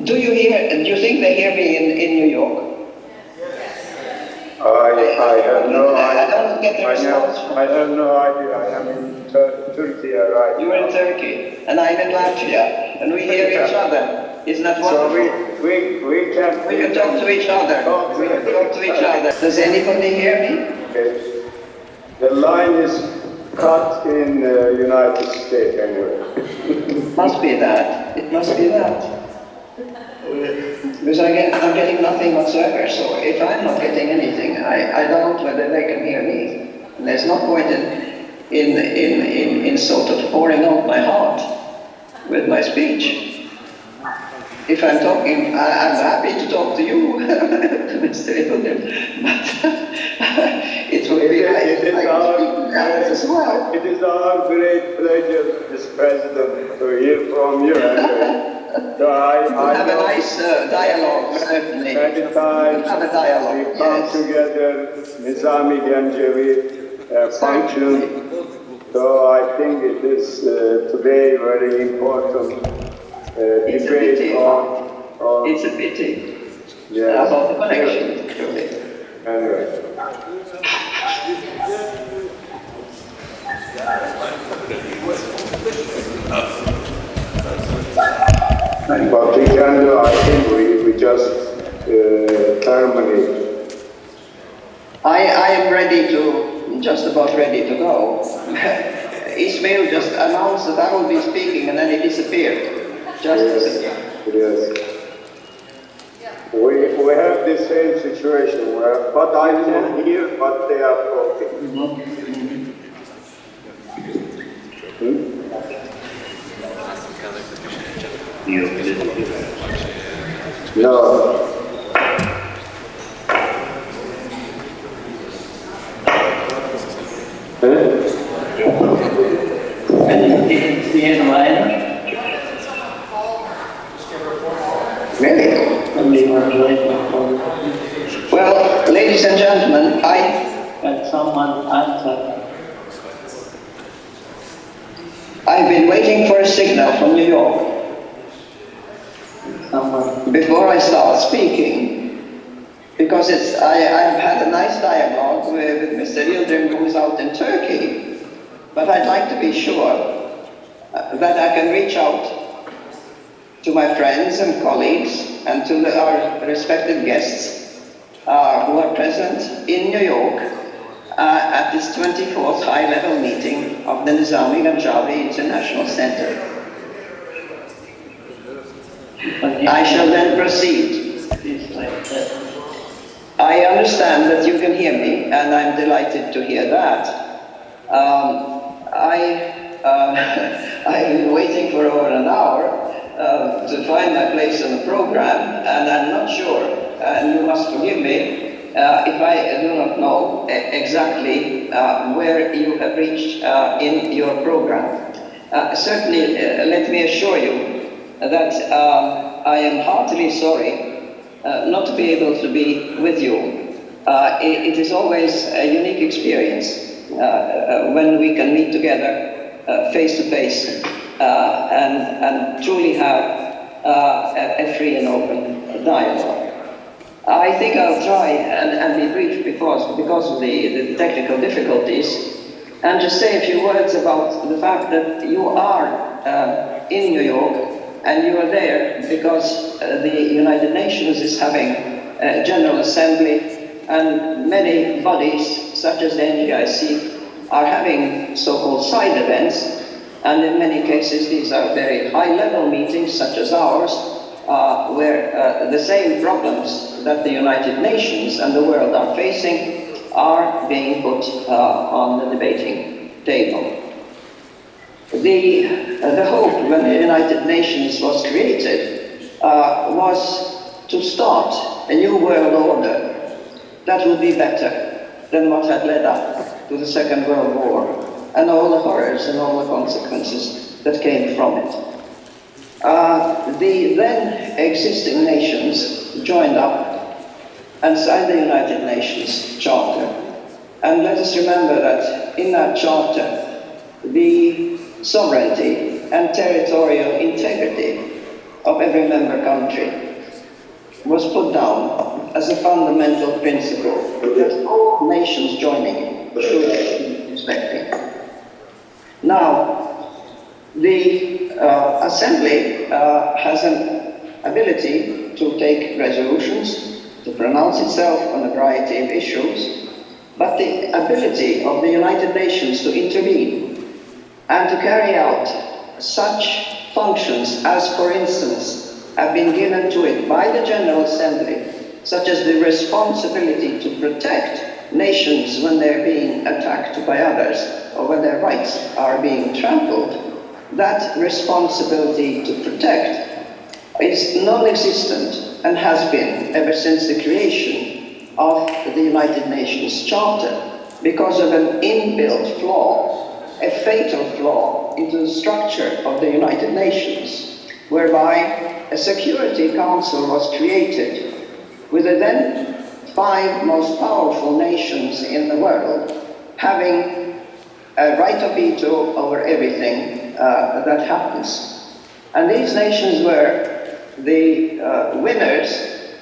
Do you think they hear me in New York? I have no idea. I don't get the response. I have no idea. I am in Turkey right You're in Turkey, and I'm in Latvia, and we hear each other. Isn't that wonderful? So we can talk to each other. We can talk to each other. Does anybody hear me? Okay. The line is cut in the United States anyway. Must be that. It must be that. Because I'm getting nothing whatsoever, so if I'm not getting anything, I don't know whether they can hear me. And there's no point in sort of pouring out my heart with my speech. If I'm talking, I'm happy to talk to you, Mr. Ibrahim, but it would be nice to speak as well. It is our great pleasure, Mr. President, to hear from you. So I have a nice dialogue, certainly. Many times have a dialogue, we come together, Nizami Gencevi function. So I think it is today very important debate on... It's a pity yes. About the connection, truly. Anyway. But we can do, I think we just terminate. I am ready to, just about ready to go. Ismail just announced that I will be speaking and then he disappeared. Yes. We have the same situation where, but I can hear what they are talking. No. Really? Well, ladies and gentlemen, Can someone answer? I've been waiting for a signal from New York before I start speaking, because I've had a nice dialogue with Mr. Yildirim, who is out in Turkey, but I'd like to be sure that I can reach out to my friends and colleagues and to our respected guests who are present in New York at this 24th High-level Meeting of the Nizami Ganjavi International Center. I shall then proceed. I understand that you can hear me, and I'm delighted to hear that. I've been waiting for over an hour to find my place in the program, and I'm not sure, and you must forgive me, if I do not know exactly where you have reached in your program. Certainly, let me assure you that I am heartily sorry not to be able to be with you. It is always a unique experience when we can meet together face to face and truly have a free and open dialogue. I think I'll try and be brief because of the technical difficulties, and just say a few words about the fact that you are in New York, and you are there because the United Nations is having a General Assembly, and many bodies, such as the NGIC, are having so-called side events, and in many cases these are very high-level meetings, such as ours, where the same problems that the United Nations and the world are facing are being put on the debating table. The hope when the United Nations was created was to start a new world order that would be better than what had led up to the Second World War and all the horrors and all the consequences that came from it. The then existing nations joined up and signed the United Nations Charter. And let us remember that in that charter, the sovereignty and territorial integrity of every member country was put down as a fundamental principle that all nations joining should be respecting. Now, the Assembly has an ability to take resolutions, to pronounce itself on a variety of issues, but the ability of the United Nations to intervene and to carry out such functions as, for instance, have been given to it by the General Assembly, such as the responsibility to protect nations when they're being attacked by others or when their rights are being trampled, that responsibility to protect is non-existent and has been ever since the creation of the United Nations Charter because of an inbuilt flaw, a fatal flaw into the structure of the United Nations, whereby a Security Council was created with the then 5 most powerful nations in the world having a right of veto over everything that happens. And these nations were the winners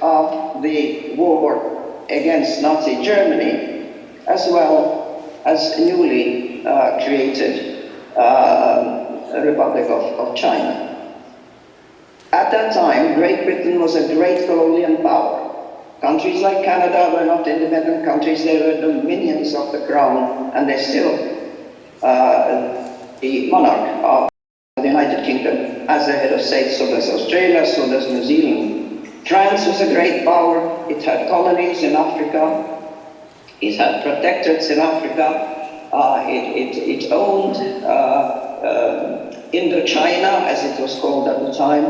of the war against Nazi Germany, as well as newly created Republic of China. At that time, Great Britain was a great colonial power. Countries like Canada were not independent countries, they were dominions of the crown, and they're still the monarch of the United Kingdom as the head of state. So does Australia, so does New Zealand. France was a great power. It had colonies in Africa. It had protectorates in Africa. It owned Indochina, as it was called at the time,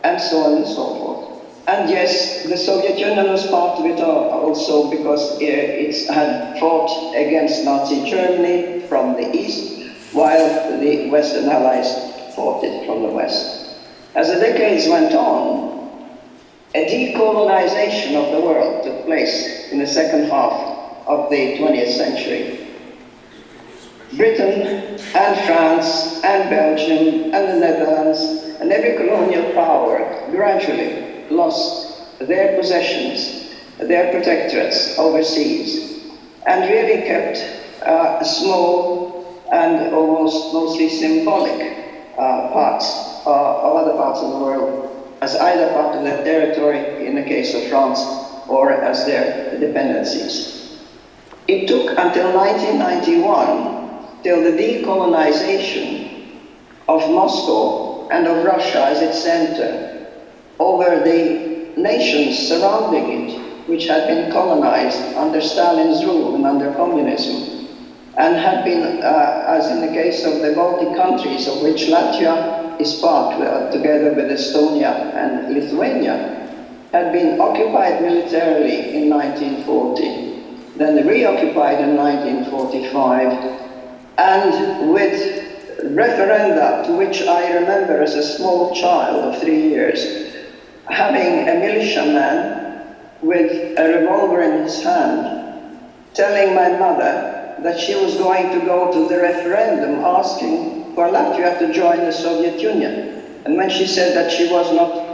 and so on and so forth. And yes, the Soviet Union was part of it also because it had fought against Nazi Germany from the east, while the Western Allies fought it from the west. As the decades went on, a decolonization of the world took place in the second half of the 20th century. Britain and France and Belgium and the Netherlands and every colonial power gradually lost their possessions, their protectorates overseas, and really kept small and almost mostly symbolic parts of other parts of the world as either part of their territory in the case of France or as their dependencies. It took until 1991 till the decolonization of Moscow and of Russia as its center over the nations surrounding it, which had been colonized under Stalin's rule and under communism, and had been, as in the case of the Baltic countries, of which Latvia is part, together with Estonia and Lithuania, had been occupied militarily in 1940, then reoccupied in 1945, and with referenda, to which I remember as a small child of 3 years, having a militiaman with a revolver in his hand, telling my mother that she was going to go to the referendum asking for Latvia to join the Soviet Union. And when she said that she was not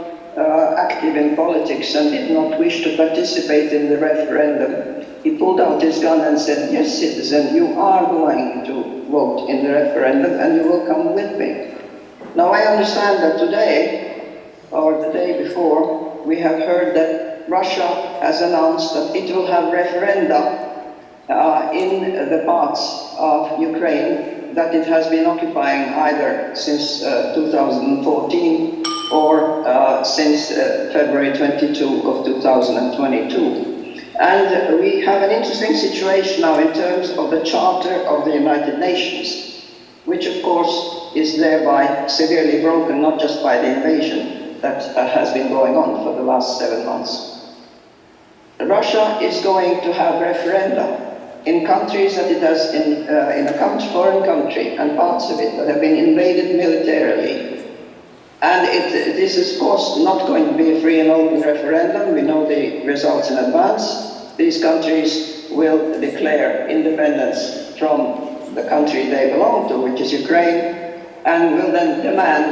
active in politics and did not wish to participate in the referendum, he pulled out his gun and said, "Yes, citizen, you are going to vote in the referendum and you will come with me." Now I understand that today, or the day before, we have heard that Russia has announced that it will have referenda in the parts of Ukraine that it has been occupying either since 2014 or since February 22 of 2022. And we have an interesting situation now in terms of the Charter of the United Nations, which of course is thereby severely broken, not just by the invasion that has been going on for the last 7 months. Russia is going to have referenda in countries that it has in a foreign country and parts of it that have been invaded militarily. And this is of course not going to be a free and open referendum. We know the results in advance. These countries will declare independence from the country they belong to, which is Ukraine, and will then demand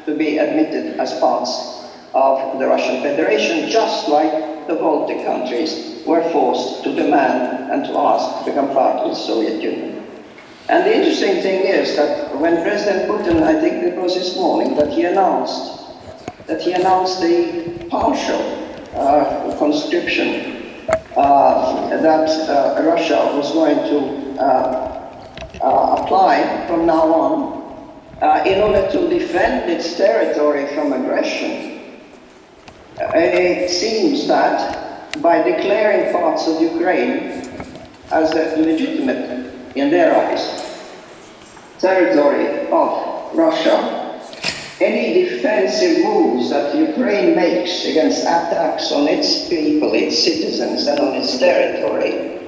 to be admitted as parts of the Russian Federation, just like the Baltic countries were forced to demand and to ask to become part of the Soviet Union. And the interesting thing is that when President Putin, I think it was this morning, that he announced the partial conscription that Russia was going to apply from now on in order to defend its territory from aggression. It seems that by declaring parts of Ukraine as legitimate in their eyes territory of Russia, any defensive moves that Ukraine makes against attacks on its people, its citizens, and on its territory,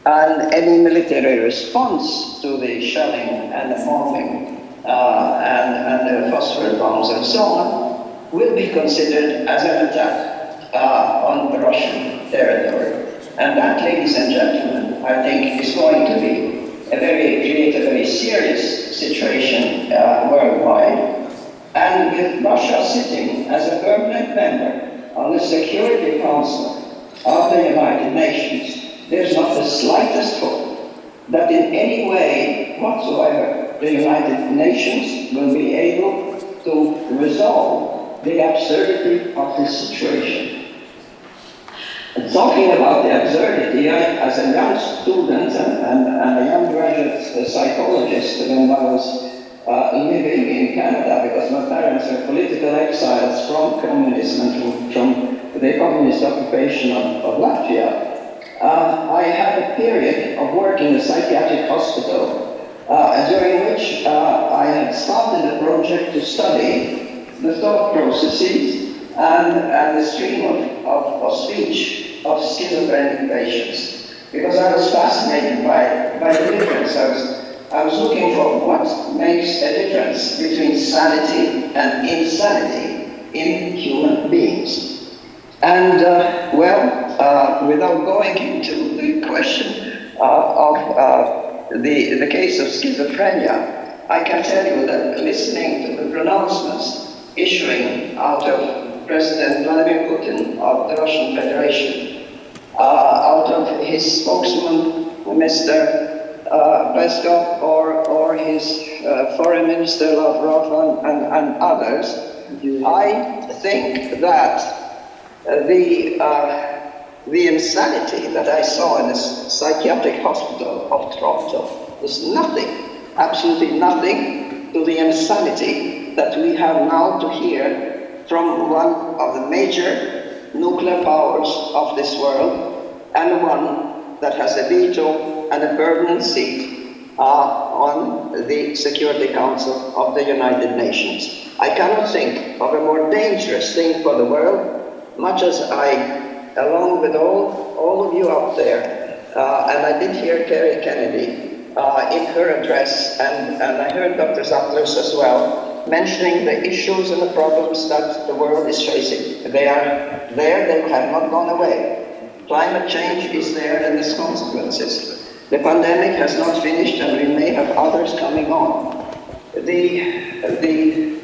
and any military response to the shelling and the bombing and the phosphor bombs and so on, will be considered as an attack on the Russian territory. And that, ladies and gentlemen, I think is going to create a very serious situation worldwide. And with Russia sitting as a permanent member on the Security Council of the United Nations, there's not the slightest hope that in any way whatsoever the United Nations will be able to resolve the absurdity of this situation. And talking about the absurdity, as a young student and a young graduate psychologist when I was living in Canada, because my parents were political exiles from communism and from the communist occupation of Latvia, I had a period of work in a psychiatric hospital during which I had started a project to study the thought processes and the stream of speech of schizophrenic patients, because I was fascinated by the difference. I was looking for what makes a difference between sanity and insanity in human beings. And without going into the question of the case of schizophrenia, I can tell you that listening to the pronouncements issuing out of President Vladimir Putin of the Russian Federation, out of his spokesman, Mr. Peskov, or his foreign minister Lavrov and others, I think that the insanity that I saw in this psychiatric hospital of Toronto is nothing, absolutely nothing, to the insanity that we have now to hear from one of the major nuclear powers of this world, and one that has a veto and a permanent seat on the Security Council of the United Nations. I cannot think of a more dangerous thing for the world, much as I, along with all of you out there, and I did hear Kerry Kennedy in her address, and I heard Dr. Zatlers as well, mentioning the issues and the problems that the world is facing. They are there, they have not gone away. Climate change is there and its consequences. The pandemic has not finished, and we may have others coming on. The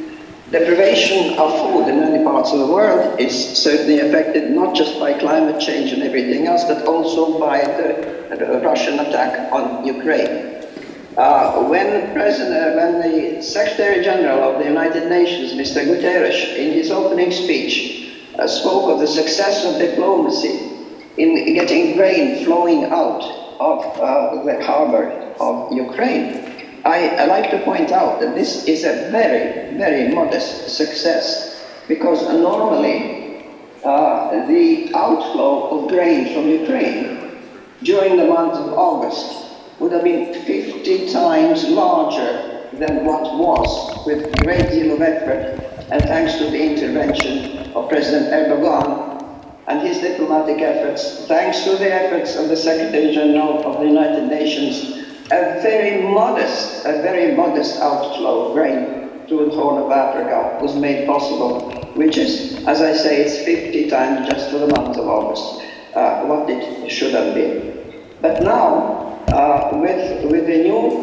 deprivation of food in many parts of the world is certainly affected not just by climate change and everything else, but also by the Russian attack on Ukraine. When the Secretary General of the United Nations, Mr. Guterres, in his opening speech, spoke of the success of diplomacy in getting grain flowing out of the harbor of Ukraine, I like to point out that this is a very, very modest success, because normally the outflow of grain from Ukraine during the month of August would have been 50 times larger than what was, with a great deal of effort, and thanks to the intervention of President Erdogan and his diplomatic efforts, thanks to the efforts of the Secretary General of the United Nations, a very modest outflow of grain to the Horn of Africa was made possible, which is, as I say, it's 50 times just for the month of August, what it should have been. But now, with the new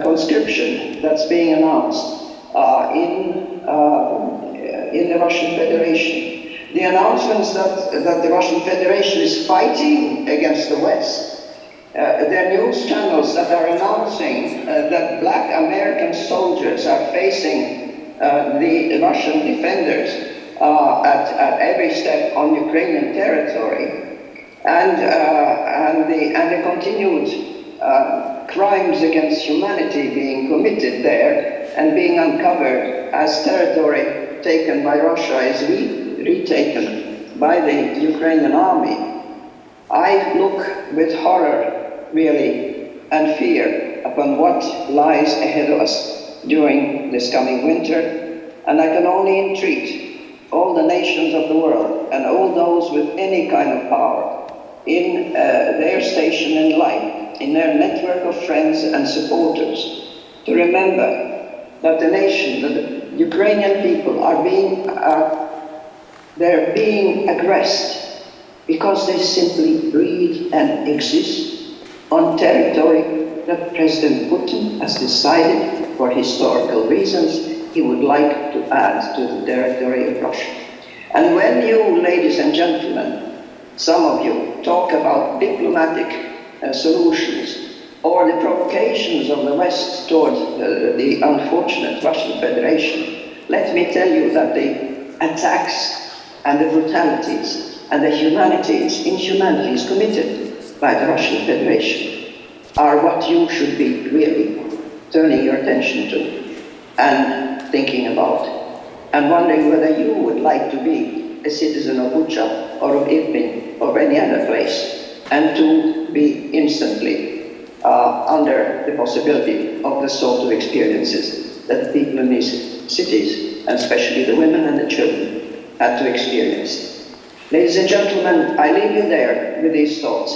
conscription that's being announced, in the Russian Federation. The announcements that the Russian Federation is fighting against the West. There are news channels that are announcing that black American soldiers are facing the Russian defenders at every step on Ukrainian territory, and the continued crimes against humanity being committed there and being uncovered as territory taken by Russia is retaken by the Ukrainian army. I look with horror, really, and fear upon what lies ahead of us during this coming winter, and I can only entreat all the nations of the world and all those with any kind of power in their station in life, in their network of friends and supporters, to remember that the nation, that the Ukrainian people are being aggressed because they simply breathe and exist on territory that President Putin has decided, for historical reasons, he would like to add to the territory of Russia. And when you, ladies and gentlemen, some of you, talk about diplomatic solutions or the provocations of the West toward the unfortunate Russian Federation, let me tell you that the attacks and the brutalities and the inhumanities committed by the Russian Federation are what you should be really turning your attention to and thinking about, and wondering whether you would like to be a citizen of Bucha or of Irpin or any other place, and to be instantly under the possibility of the sort of experiences that the people in these cities, and especially the women and the children, had to experience. Ladies and gentlemen, I leave you there with these thoughts.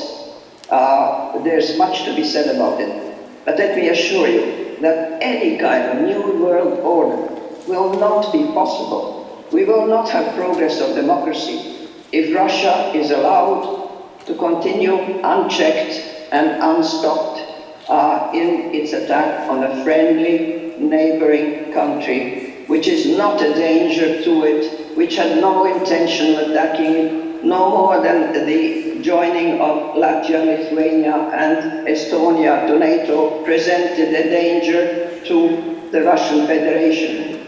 There's much to be said about it, but let me assure you that any kind of new world order will not be possible. We will not have progress of democracy if Russia is allowed to continue unchecked and unstopped in its attack on a friendly neighboring country, which is not a danger to it, which had no intention of attacking it, no more than the joining of Latvia, Lithuania and Estonia to NATO presented a danger to the Russian Federation.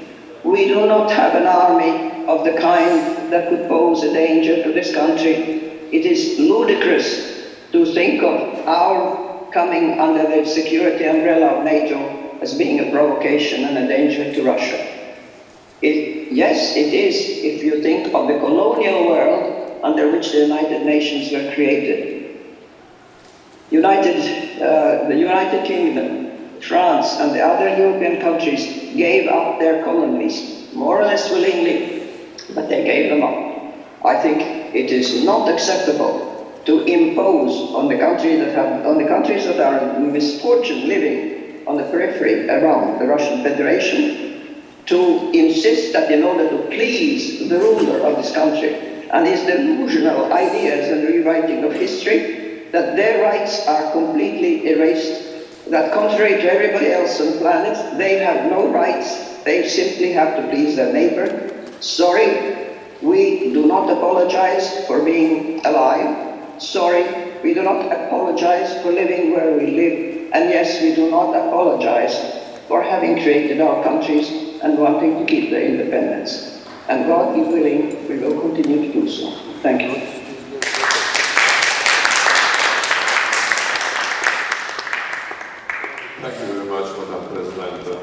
We do not have an army of the kind that could pose a danger to this country. It is ludicrous to think of our coming under the security umbrella of NATO as being a provocation and a danger to Russia. Yes, it is, if you think of the colonial world under which the United Nations were created. The United Kingdom, France, and the other European countries gave up their colonies, more or less willingly, but they gave them up. I think it is not acceptable to impose on the countries that are in misfortune living on the periphery around the Russian Federation, to insist that in order to please the ruler of this country and his delusional ideas and rewriting of history, that their rights are completely erased, that contrary to everybody else on the planet, they have no rights, they simply have to please their neighbor. Sorry, we do not apologize for being alive. Sorry, we do not apologize for living where we live. And yes, we do not apologize for having created our countries and wanting to keep their independence. And God be willing, we will continue to do so. Thank you. Thank you very much, Madam President.